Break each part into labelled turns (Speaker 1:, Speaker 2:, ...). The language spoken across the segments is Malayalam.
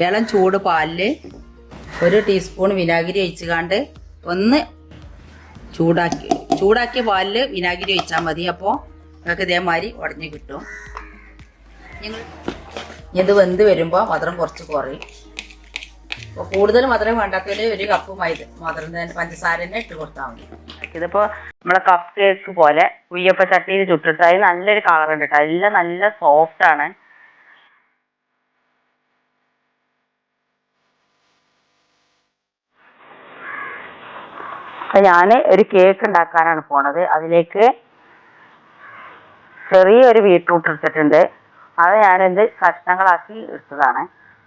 Speaker 1: ഇളം ചൂട് പാലിൽ 1 ടീസ്പൂൺ വിനാഗിരി ഒഴിച്ചുകൊണ്ട് ഒന്ന് ചൂടാക്കിയ പാലിൽ വിനാഗിരി ഒഴിച്ചാൽ മതി. അപ്പോൾ നിങ്ങൾക്ക് ഇതേമാതിരി ഉടഞ്ഞ് കിട്ടും. ഇത് വെന്ത് വരുമ്പോൾ മധുരം കുറച്ച് കുറയും. അപ്പോൾ കൂടുതൽ മധുരം വേണ്ടാത്തതിൽ 1 കപ്പ് മധുരം തന്നെ പഞ്ചസാര തന്നെ ഇട്ട് കൊടുത്താൽ മതി. ഇതിപ്പോൾ നമ്മളെ കപ്പ് കേക്ക് പോലെ കുയ്യപ്പ ചട്ടിയിൽ ചുട്ടിട്ട് അതിന് നല്ലൊരു കളറുണ്ട് കേട്ടോ. എല്ലാം നല്ല സോഫ്റ്റാണ്. അപ്പം ഞാൻ ഒരു കേക്ക് ഉണ്ടാക്കാനാണ് പോണത്. അതിലേക്ക് ചെറിയൊരു ബീട്രൂട്ട് എടുത്തിട്ടുണ്ട്. അത് ഞാനെന്ത് കഷ്ണങ്ങളാക്കി എടുത്തതാണ്.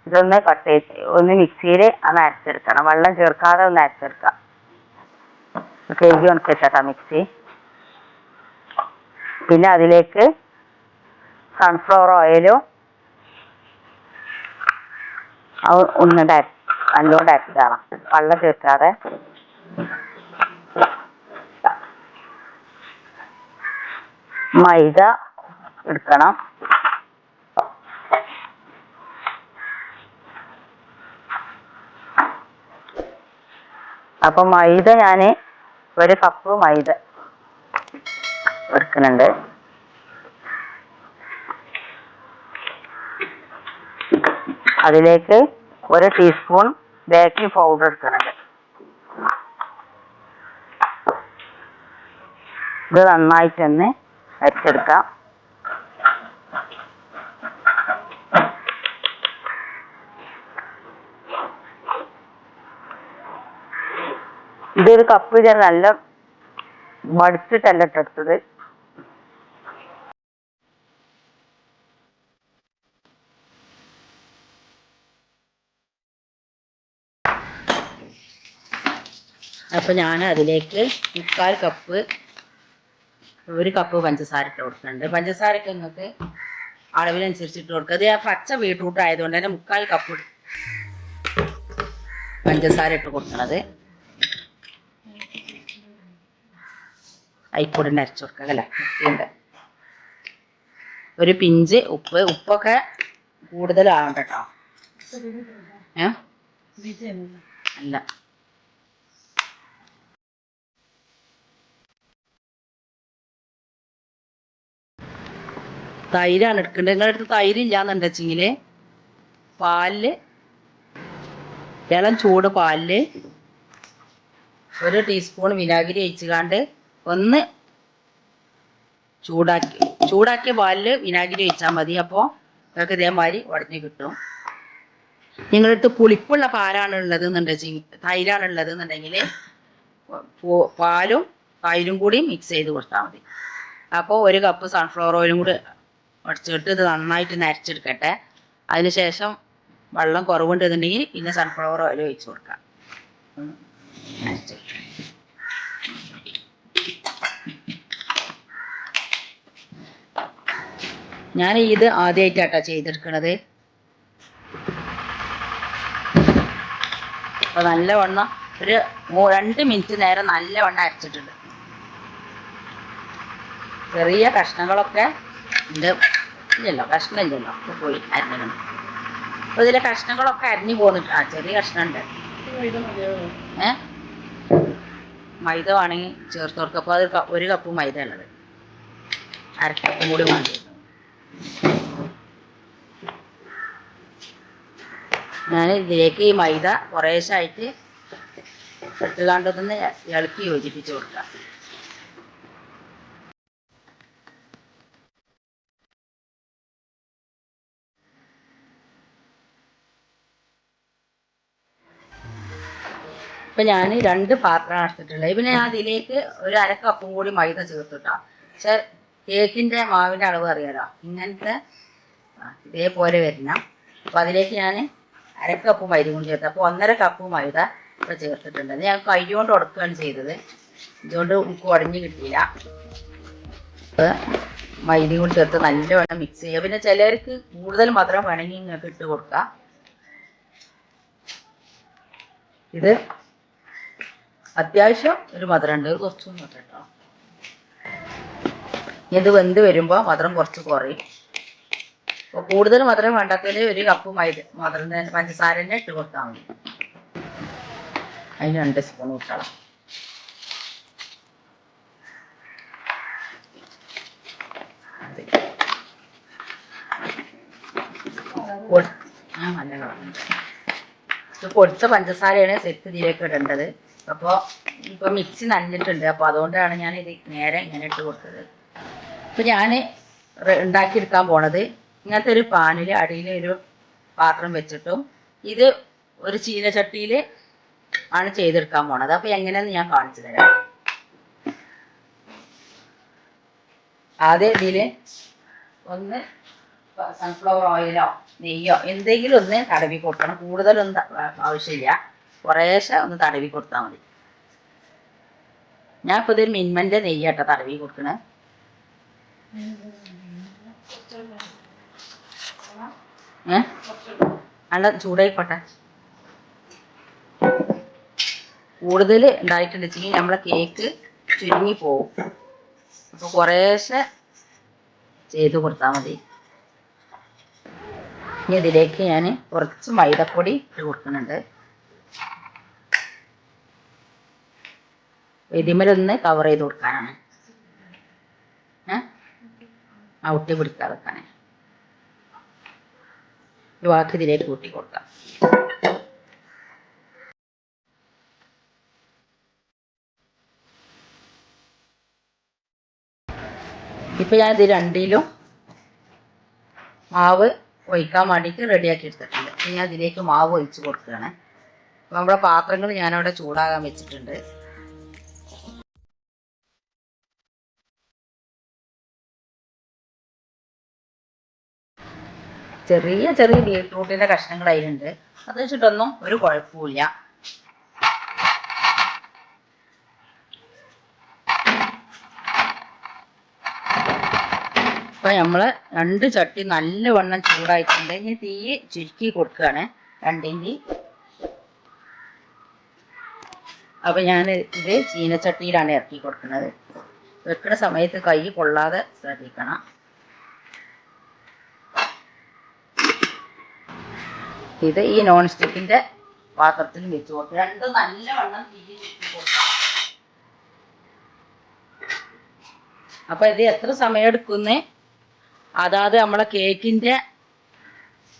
Speaker 1: ഇതൊന്ന് കട്ട് ചെയ്ത് ഒന്ന് മിക്സിയിൽ ഒന്ന് അരച്ചെടുക്കണം. വെള്ളം ചേർക്കാതെ ഒന്ന് അരച്ചെടുക്കാം. കഴുകി ഉണക്കിച്ചാട്ടാ മിക്സി. പിന്നെ അതിലേക്ക് സൺഫ്ലവർ ഓയിലും ഒന്നുകൊണ്ട് നല്ലോണ്ട് അരച്ചാണ്, വെള്ളം ചേർക്കാതെ. മൈദ എടുക്കണം. അപ്പം മൈദ ഞാൻ 1 കപ്പ് മൈദ എടുക്കുന്നുണ്ട്. അതിലേക്ക് 1 ടീസ്പൂൺ ബേക്കിംഗ് പൗഡർ എടുക്കുന്നുണ്ട്. ഇത് നന്നായിട്ടൊന്ന് അരച്ചെടുക്കാം. ഇതൊരു കപ്പ് ഞാൻ നല്ല മടിച്ചിട്ടല്ല ഇട്ടെടുത്തത്. അപ്പം ഞാൻ അതിലേക്ക് 1/4 കപ്പ് 1 കപ്പ് പഞ്ചസാര ഇട്ട് കൊടുക്കുന്നുണ്ട്. പഞ്ചസാരക്ക് നിങ്ങൾക്ക് അളവിനനുസരിച്ചിട്ട് കൊടുക്കുക. അത് പച്ച ബീട്രൂട്ട് ആയതുകൊണ്ട് തന്നെ 1/4 കപ്പ് പഞ്ചസാര ഇട്ട് കൊടുക്കണത്. അയിക്കൂടെ അരച്ചു കൊടുക്കുക അല്ലേ. ഉണ്ട് 1 പിഞ്ച് ഉപ്പൊക്കെ കൂടുതലാവണ്ട കേട്ടോ. അല്ല, തൈരാണ് എടുക്കേണ്ടത്. നിങ്ങളുടെ അടുത്ത് തൈര് ഇല്ലാന്നുണ്ടെച്ചെങ്കിൽ പാലിൽ ഇളം ചൂട് പാലിൽ 1 ടീസ്പൂൺ വിനാഗിരി ഒഴിച്ചുകൊണ്ട് ഒന്ന് ചൂടാക്കിയ പാലിൽ വിനാഗിരി ഒഴിച്ചാൽ മതി. അപ്പോൾ നിങ്ങൾക്ക് ഇതേമാതിരി ഉടഞ്ഞ് കിട്ടും. നിങ്ങളടുത്ത് പുളിപ്പുള്ള തൈരാണുള്ളത് എന്നുണ്ടെങ്കിൽ പാലും തൈരും കൂടി മിക്സ് ചെയ്ത് കൊടുത്താൽ മതി. അപ്പോൾ 1 കപ്പ് സൺഫ്ലവർ ഓയിലും കൂടി അടിച്ചിട്ട് ഇത് നന്നായിട്ട് നരച്ചെടുക്കട്ടെ. അതിന് ശേഷം വെള്ളം കുറവുണ്ടെന്നുണ്ടെങ്കിൽ പിന്നെ സൺഫ്ലവർ ഓയിൽ ഒഴിച്ച് കൊടുക്കാം. ഞാൻ ഇത് ആദ്യമായിട്ടാട്ടോ ചെയ്തെടുക്കണത്. അപ്പോൾ നല്ലവണ്ണം ഒരു 2 മിനിറ്റ് നേരം നല്ലവണ്ണം അരച്ചിട്ടുണ്ട്. ചെറിയ കഷ്ണങ്ങളൊക്കെ ഉണ്ട്. കഷ്ണമില്ലല്ലോ, പോയി അരിഞ്ഞിട്ടുണ്ട്. അപ്പോൾ ഇതിലെ കഷ്ണങ്ങളൊക്കെ അരിഞ്ഞു പോന്നിട്ട് ചെറിയ കഷ്ണമുണ്ട്. മൈദ വേണമെങ്കിൽ ചേർത്ത് കൊടുക്കുക. അപ്പോൾ അത് 1 കപ്പ് മൈദ ഉള്ളത്, 1/2 കപ്പും കൂടി വേണ്ടി. ഞാൻ ഇതിലേക്ക് ഈ മൈദ കുറേശ്ശായിട്ട് ഇട്ടുകാണ്ടൊന്ന് ഇളക്കി യോജിപ്പിച്ച് കൊടുക്കാം. ഇപ്പം ഞാൻ 2 പാത്രമാണ് എടുത്തിട്ടുള്ളത്. പിന്നെ ഞാൻ അതിലേക്ക് 1/2 കപ്പും കൂടി മൈദ ചേർത്തിട്ടാണ്. പക്ഷെ കേക്കിൻ്റെ മാവിൻ്റെ അളവ് അറിയാലോ, ഇങ്ങനത്തെ ഇതേപോലെ വരണം. അപ്പോൾ അതിലേക്ക് ഞാൻ 1/2 കപ്പ് മൈദ കൂടി ചേർത്ത്. അപ്പോൾ 1/2 കപ്പ് മൈദ ഇപ്പോൾ ചേർത്തിട്ടുണ്ട്. ഞാൻ കൈ കൊണ്ട് ഉടക്കുകയാണ് ചെയ്തത്, ഇതുകൊണ്ട് എനിക്ക് ഉടഞ്ഞ് കിട്ടിയില്ല. മൈദയും കൂടി ചേർത്ത് നല്ലവണ്ണം മിക്സ് ചെയ്യുക. പിന്നെ ചിലർക്ക് കൂടുതൽ മധുരം വേണമെങ്കിൽ നിങ്ങൾക്ക് ഇട്ട് കൊടുക്കാം. ഇത് അത്യാവശ്യം ഒരു മധുരമുണ്ട്, കുറച്ചൊന്നും മധുരം കേട്ടോ. ഇത് വെന്ത് വരുമ്പോൾ മധുരം കുറച്ച് കുറയും. അപ്പോൾ കൂടുതൽ മധുരം വേണ്ടാത്തതിൽ ഒരു കപ്പ് മധുരം പഞ്ചസാര തന്നെ ഇട്ട് കൊടുത്താൽ മതി. അതിന് 2 സ്പൂൺ ഇട്ടണം. പൊടിച്ച പഞ്ചസാരയാണ് സെറ്റ് ഇതിലേക്ക് ഇടേണ്ടത്. അപ്പോൾ ഇപ്പോൾ മിക്സി നനഞ്ഞിട്ടുണ്ട്. അപ്പോൾ അതുകൊണ്ടാണ് ഞാൻ ഇത് നേരെ ഇങ്ങനെ ഇട്ട് കൊടുത്തത്. അപ്പോൾ ഞാൻ ഉണ്ടാക്കിയെടുക്കാൻ പോണത് ഇങ്ങനത്തെ ഒരു പാനിൽ അടിയിൽ ഒരു പാത്രം വെച്ചിട്ടും ഇത് ഒരു ചീനച്ചട്ടിയിൽ ആണ് ചെയ്തെടുക്കാൻ പോണത്. അപ്പോൾ എങ്ങനെയാന്ന് ഞാൻ കാണിച്ചു തരാം. ആദ്യം ഇതിൽ ഒന്ന് സൺഫ്ലവർ ഓയിലോ നെയ്യോ എന്തെങ്കിലും ഒന്ന് തടവി കൊടുക്കണം. കൂടുതലൊന്നും ആവശ്യമില്ല, കുറേശ്ശെ ഒന്ന് തടവി കൊടുത്താൽ മതി. ഞാൻ ഇപ്പോൾ ഇതൊരു മിനിമൻ്റെ നെയ്യാട്ടോ തടവി കൊടുക്കണേ. നല്ല ചൂടായിക്കോട്ടെ. കൂടുതൽ ഉണ്ടായിട്ടുണ്ടെങ്കിൽ നമ്മളെ കേക്ക് ചുരുങ്ങി പോവും. അപ്പോൾ കുറേശ്ശെ ചെയ്ത് കൊടുത്താൽ മതി. ഇനി ഇതിലേക്ക് ഞാൻ കുറച്ച് മൈദപ്പൊടി ഇട്ട് കൊടുക്കുന്നുണ്ട്. ഇതിമേലൊന്ന് കവർ ചെയ്ത് കൊടുക്കാനാണ്, ഔട്ടി പിടിക്കാതെക്കാണ്. ഈ ബാക്കി ഇതിലേക്ക് കൂട്ടി കൊടുക്കാം. ഇപ്പം ഞാൻ ഇത് രണ്ടിലും മാവ് ഒഴിക്കാൻ വേണ്ടിയിട്ട് റെഡിയാക്കി എടുത്തിട്ടുണ്ട്. ഞാൻ ഇതിലേക്ക് മാവ് ഒഴിച്ച് കൊടുക്കുകയാണ്. അപ്പോൾ നമ്മുടെ പാത്രങ്ങൾ ഞാനവിടെ ചൂടാകാൻ വെച്ചിട്ടുണ്ട്. ചെറിയ ചെറിയ ബീട്രൂട്ടിൻ്റെ കഷ്ണങ്ങൾ അതിലുണ്ട്. അത് വെച്ചിട്ടൊന്നും ഒരു കുഴപ്പമില്ല. അപ്പം നമ്മൾ 2 ചട്ടി നല്ലവണ്ണം ചൂടായിട്ടുണ്ട്. ഇനി തീ ചുരുക്കി കൊടുക്കുകയാണ് 2 അപ്പം ഞാൻ ഇത് ചീനച്ചട്ടിയിലാണ് ഇറക്കി കൊടുക്കുന്നത്. വെക്കുന്ന സമയത്ത് കൈ കൊള്ളാതെ ശ്രദ്ധിക്കണം. ഇത് ഈ നോൺ സ്റ്റിക്കിൻ്റെ പാത്രത്തിൽ വെച്ച് കൊടുക്കുക. 2 നല്ലവണ്ണം തീ ചുരുക്കി കൊടുക്കുക. അപ്പം ഇത് എത്ര സമയം എടുക്കുന്നേ അതാത് നമ്മളെ കേക്കിൻ്റെ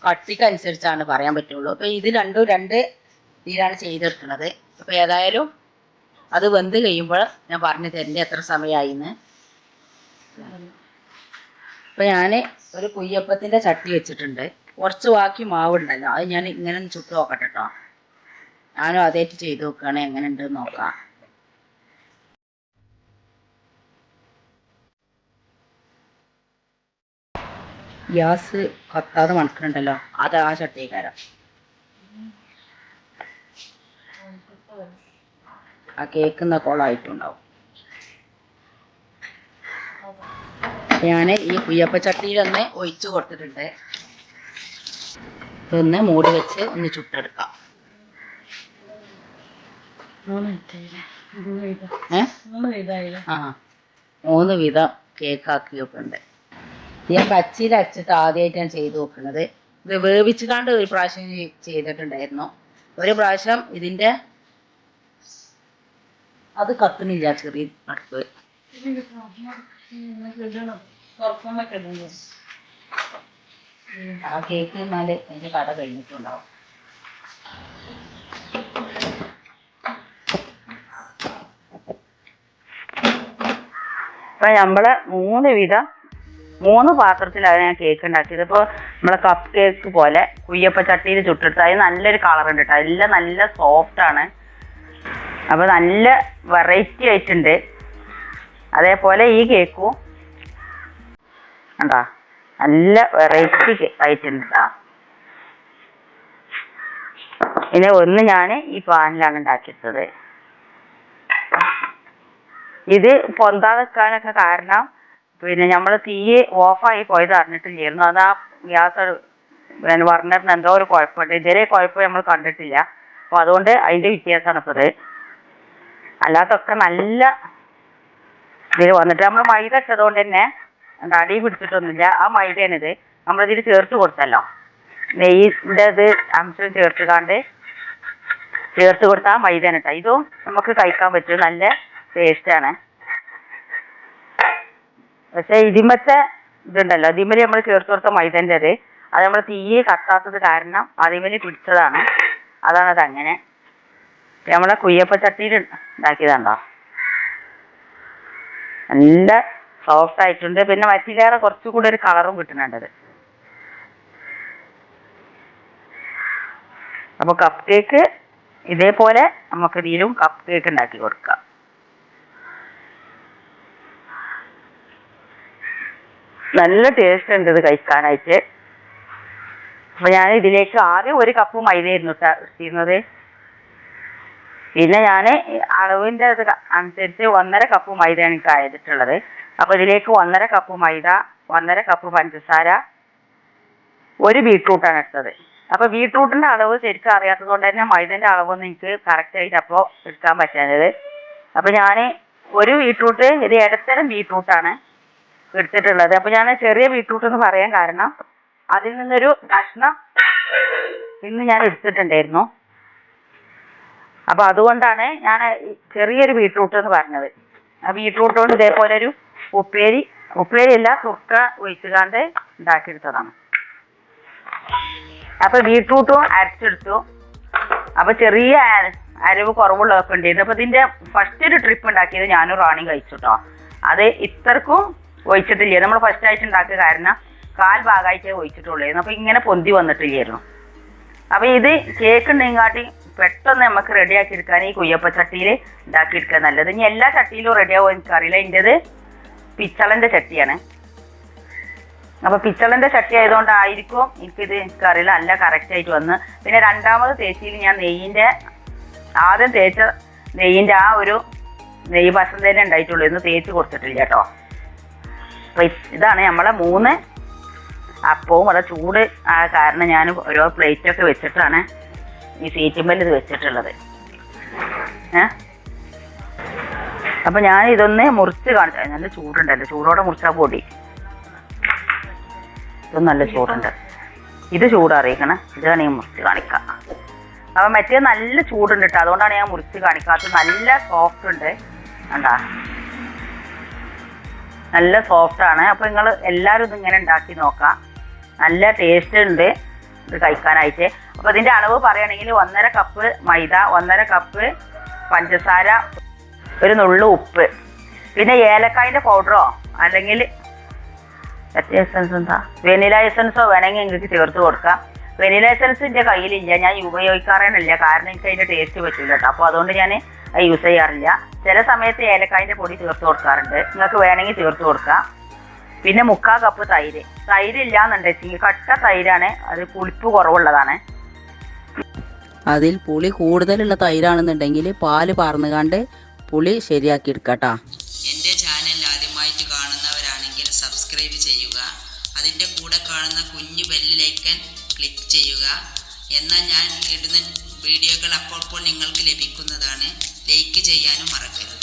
Speaker 1: കട്ടിക്കനുസരിച്ചാണ് പറയാൻ പറ്റുള്ളൂ. അപ്പോൾ ഇത് രണ്ടും 2 ഇതിലാണ് ചെയ്തെടുക്കുന്നത്. അപ്പോൾ ഏതായാലും അത് വെന്ത് കഴിയുമ്പോൾ ഞാൻ പറഞ്ഞു തരേണ്ടത് എത്ര സമയമായിന്ന്. അപ്പോൾ ഞാൻ ഒരു കുയ്യപ്പത്തിൻ്റെ ചട്ടി വെച്ചിട്ടുണ്ട്. കുറച്ച് ബാക്കി മാവുണ്ടല്ലോ, അത് ഞാൻ ഇങ്ങനെ ചുട്ട് നോക്കട്ടെ കേട്ടോ. ഞാനും അതേറ്റ് ചെയ്ത് നോക്കുകയാണ്, എങ്ങനെ ഉണ്ടെന്ന് നോക്കാം. ഗ്യാസ് കത്താതെ മണക്കുന്നുണ്ടല്ലോ, അത് ആ ചട്ടിക്കാരം. ആ കേക്കുന്ന കോളായിട്ടുണ്ടാവും. ഞാൻ ഈ കുയ്യപ്പ ചട്ടിയിലൊന്ന് ഒഴിച്ച് കൊടുത്തിട്ടുണ്ട്. ഇതൊന്ന് മൂടി വെച്ച് ഒന്ന് ചുട്ടെടുക്കാം. 3 വിധം കേക്കാക്കി വെക്കുന്നുണ്ട്. ഞാൻ പച്ചയിൽ അരച്ചിട്ട് ആദ്യമായിട്ടാണ് ചെയ്ത് നോക്കുന്നത്. ഇത് വേവിച്ചുകാണ്ട് ഒരു പ്രാവശ്യം ചെയ്തിട്ടുണ്ടായിരുന്നു. ഒരു പ്രാവശ്യം ഇതിൻ്റെ അത് കത്തുന്നില്ല, ചെറിയ അടുപ്പ്. ആ കേക്ക് എന്നാൽ അതിൻ്റെ കട കഴിഞ്ഞിട്ടുണ്ടാവും. അപ്പം നമ്മളെ 3 പാത്രത്തിലാണ് ഞാൻ കേക്ക് ഉണ്ടാക്കിയത്. ഇപ്പോൾ നമ്മളെ കപ്പ് കേക്ക് പോലെ കുയ്യപ്പ ചട്ടിയിൽ ചുട്ടെടുത്ത് അതിന് നല്ലൊരു കളറുണ്ട് കേട്ടോ. എല്ലാം നല്ല സോഫ്റ്റാണ്. അപ്പോൾ നല്ല വെറൈറ്റി ആയിട്ടുണ്ട്. അതേപോലെ ഈ കേക്കും കണ്ടോ നല്ല വെറൈറ്റി ആയിട്ടുണ്ട് കേട്ടോ. പിന്നെ ഒന്ന് ഞാൻ ഈ പാനിലാണ് ഉണ്ടാക്കിയത്. ഇത് പൊന്താതെ വെക്കാനൊക്കെ കാരണം പിന്നെ നമ്മൾ തീ ഓഫായി പോയത് അറിഞ്ഞിട്ടില്ലായിരുന്നു. അത് ആ ഗ്യാസ് ബർണറിന് എന്തോ ഒരു കുഴപ്പമുണ്ട്. ഇതുവരെ കുഴപ്പം നമ്മൾ കണ്ടിട്ടില്ല. അപ്പോൾ അതുകൊണ്ട് അതിൻ്റെ വ്യത്യാസമാണ് ഇപ്പോൾ ഇത്. അല്ലാത്തൊക്കെ നല്ല ഇതിൽ വന്നിട്ട് നമ്മൾ മൈദ ഇട്ടതുകൊണ്ട് തന്നെ അടി പിടിച്ചിട്ടൊന്നുമില്ല. ആ മൈദയാണിത്. നമ്മളിതിൽ ചേർത്ത് കൊടുത്തല്ലോ, നെയ്യിൻ്റെ ഇത് അംശം ചേർത്ത് കൊടുത്താൽ മൈദയാണ് കേട്ടോ. ഇതും നമുക്ക് കഴിക്കാൻ പറ്റും, നല്ല ടേസ്റ്റാണ്. പക്ഷേ ഇതിമത്തെ ഇതുണ്ടല്ലോ, ഇതിമേൽ നമ്മൾ ചേർത്ത് കൊടുത്ത മൈദൻ്റെ അത് നമ്മൾ തീ കത്താത്തത് കാരണം അതിമേൽ പിടിച്ചതാണ്, അതാണത് അങ്ങനെ. നമ്മളെ കുയ്യപ്പ ചട്ടിയിൽ ഉണ്ടാക്കിയതാണ്ടോ, നല്ല സോഫ്റ്റ് ആയിട്ടുണ്ട്. പിന്നെ മറ്റിലേറെ കുറച്ചുകൂടി ഒരു കളറും കിട്ടുന്നുണ്ടത്. അപ്പോൾ കപ്പ് കേക്ക് ഇതേപോലെ നമുക്ക് ഇതിലും കപ്പ് കേക്ക് ഉണ്ടാക്കി കൊടുക്കാം. നല്ല ടേസ്റ്റ് ഉണ്ട് ഇത് കഴിക്കാനായിട്ട്. അപ്പോൾ ഞാൻ ഇതിലേക്ക് ആദ്യം 1 കപ്പ് മൈദയായിരുന്നു ഇട്ടിരുന്നത്. പിന്നെ ഞാൻ അളവിൻ്റെ ഇത് അനുസരിച്ച് 1.5 കപ്പ് മൈദയാണ് എനിക്ക് ആയിട്ടുള്ളത്. അപ്പോൾ ഇതിലേക്ക് 1.5 കപ്പ് മൈദ, 1.5 കപ്പ് പഞ്ചസാര, 1 ബീട്രൂട്ടാണ് എടുത്തത്. അപ്പോൾ ബീട്രൂട്ടിൻ്റെ അളവ് ശരിക്കും അറിയാത്തത് കൊണ്ട് തന്നെ മൈദൻ്റെ അളവൊന്നും എനിക്ക് കറക്റ്റായിട്ട് അപ്പോൾ എടുക്കാൻ പറ്റുന്നത്. അപ്പോൾ ഞാൻ 1 ബീട്രൂട്ട്, ഇത് ഇടത്തരം ബീട്രൂട്ടാണ് എടുത്തിട്ടുള്ളത്. അപ്പോൾ ഞാൻ ചെറിയ ബീട്രൂട്ട് എന്ന് പറയാൻ കാരണം അതിൽ നിന്നൊരു കഷ്ണം ഇന്ന് ഞാൻ എടുത്തിട്ടുണ്ടായിരുന്നു. അപ്പോൾ അതുകൊണ്ടാണ് ഞാൻ ചെറിയൊരു ബീട്രൂട്ട് എന്ന് പറഞ്ഞത്. ആ ബീട്രൂട്ട് കൊണ്ട് ഇതേപോലെ ഒരു ഉപ്പേരിയല്ല സുർക്ക ഒഴിച്ചുകാണ്ട് ഉണ്ടാക്കിയെടുത്തതാണ്. അപ്പോൾ ബീട്രൂട്ടും അരച്ചെടുത്തു. അപ്പോൾ ചെറിയ അരവ് കുറവുള്ളതൊക്കെ ഉണ്ടായിരുന്നു. അപ്പോൾ ഇതിൻ്റെ ഫസ്റ്റ് ഒരു ട്രിപ്പ് ഉണ്ടാക്കിയത് ഞാനും റാണിയും കഴിച്ചു കേട്ടോ. അത് ഇത്രക്കും ഒഴിച്ചിട്ടില്ല, നമ്മൾ ഫസ്റ്റ് ആയിട്ട് ഉണ്ടാക്കിയ കാരണം 1/4 ഭാഗമായിട്ടേ ഒഴിച്ചിട്ടുള്ളായിരുന്നു. അപ്പോൾ ഇങ്ങനെ പൊന്തി വന്നിട്ടില്ലായിരുന്നു. അപ്പോൾ ഇത് കേക്ക് ഉണ്ടെങ്കിൽ പെട്ടെന്ന് നമുക്ക് റെഡിയാക്കി എടുക്കാൻ ഈ കുയ്യപ്പ ചട്ടിയിൽ ഉണ്ടാക്കിയെടുക്കാൻ നല്ലത്. ഇനി എല്ലാ ചട്ടിയിലും റെഡിയാവും എനിക്കറിയില്ല. എൻ്റേത് പിച്ചളൻ്റെ ചട്ടിയാണ്. അപ്പോൾ പിച്ചളൻ്റെ ചട്ടി ആയതുകൊണ്ടായിരിക്കും എനിക്കറിയില്ല, നല്ല കറക്റ്റായിട്ട് വന്ന്. പിന്നെ രണ്ടാമത് തേച്ചിയിൽ ഞാൻ ആദ്യം തേച്ച നെയ്യിൻ്റെ ആ ഒരു നെയ്യ് വശം തന്നെ ഉണ്ടായിട്ടുള്ളൂ, ഇന്ന് തേച്ച് കൊടുത്തിട്ടില്ല കേട്ടോ. അപ്പോൾ ഇതാണ് നമ്മളെ 3 അപ്പവും. അവിടെ ചൂട് ആ കാരണം ഞാൻ ഓരോ പ്ലേറ്റൊക്കെ വെച്ചിട്ടാണ് ഈ സീറ്റുമ്പൽ ഇത് വെച്ചിട്ടുള്ളത്. അപ്പം ഞാൻ ഇതൊന്ന് മുറിച്ച് കാണിച്ചു. നല്ല ചൂടുണ്ടല്ലോ, ചൂടോടെ മുറിച്ചാൽ പൊടി. ഇതൊന്നും നല്ല ചൂടുണ്ട്, ഇത് ചൂടറിയിക്കണം. ഇതാണ് ഞാൻ മുറിച്ച് കാണിക്കാം. അപ്പം മറ്റേ നല്ല ചൂടുണ്ട് കേട്ടോ, അതുകൊണ്ടാണ് ഞാൻ മുറിച്ച് കാണിക്കാത്തത്. നല്ല സോഫ്റ്റ് ഉണ്ട് കണ്ടാ, നല്ല സോഫ്റ്റാണ്. അപ്പോൾ നിങ്ങൾ എല്ലാവരും ഇതിങ്ങനെ ഉണ്ടാക്കി നോക്കാം, നല്ല ടേസ്റ്റ് ഉണ്ട് ഇത് കഴിക്കാനായിട്ട്. അപ്പോൾ ഇതിൻ്റെ അളവ് പറയുകയാണെങ്കിൽ 1.5 കപ്പ് മൈദ, 1.5 കപ്പ് പഞ്ചസാര, ഒരു നുള്ളു ഉപ്പ്, പിന്നെ ഏലക്കായൻ്റെ പൗഡറോ അല്ലെങ്കിൽ എസൻസ് എന്താ വെനില എസൻസോ വേണമെങ്കിൽ നിങ്ങൾക്ക് ചേർത്ത് കൊടുക്കാം. വെനില എസൻസിൻ്റെ കയ്യിലില്ല, ഞാൻ ഉപയോഗിക്കാറേനില്ല, കാരണം എനിക്ക് അതിൻ്റെ ടേസ്റ്റ് പറ്റില്ല കേട്ടോ. അപ്പോൾ അതുകൊണ്ട് ഞാൻ യൂസ് ചെയ്യാറില്ല. ചില സമയത്ത് ഏലക്കായൻ്റെ പൊടി ചേർത്ത് കൊടുക്കാറുണ്ട്, നിങ്ങൾക്ക് വേണമെങ്കിൽ ചേർത്ത് കൊടുക്കാം. പിന്നെ 3/4 കപ്പ് തൈര് ഇല്ലാന്നുണ്ടെങ്കിൽ കട്ട തൈരാണ്, അത് പുളിപ്പ് കുറവുള്ളതാണ്.
Speaker 2: അതിൽ പുളി കൂടുതലുള്ള തൈരാണെന്നുണ്ടെങ്കിൽ പാല് പാർന്നുകാണ്ട് പുളി ശരിയാക്കി എടുക്കാട്ടോ.
Speaker 3: എൻ്റെ ചാനൽ ആദ്യമായിട്ട് കാണുന്നവരാണെങ്കിൽ സബ്സ്ക്രൈബ് ചെയ്യുക, അതിൻ്റെ കൂടെ കാണുന്ന കുഞ്ഞു ബെല്ലിലേക്കൻ ക്ലിക്ക് ചെയ്യുക. എന്നാൽ ഞാൻ ഇടുന്ന വീഡിയോകൾ അപ്പോൾ നിങ്ങൾക്ക് ലഭിക്കുന്നതാണ്. ലൈക്ക് ചെയ്യാനും മറക്കരുത്.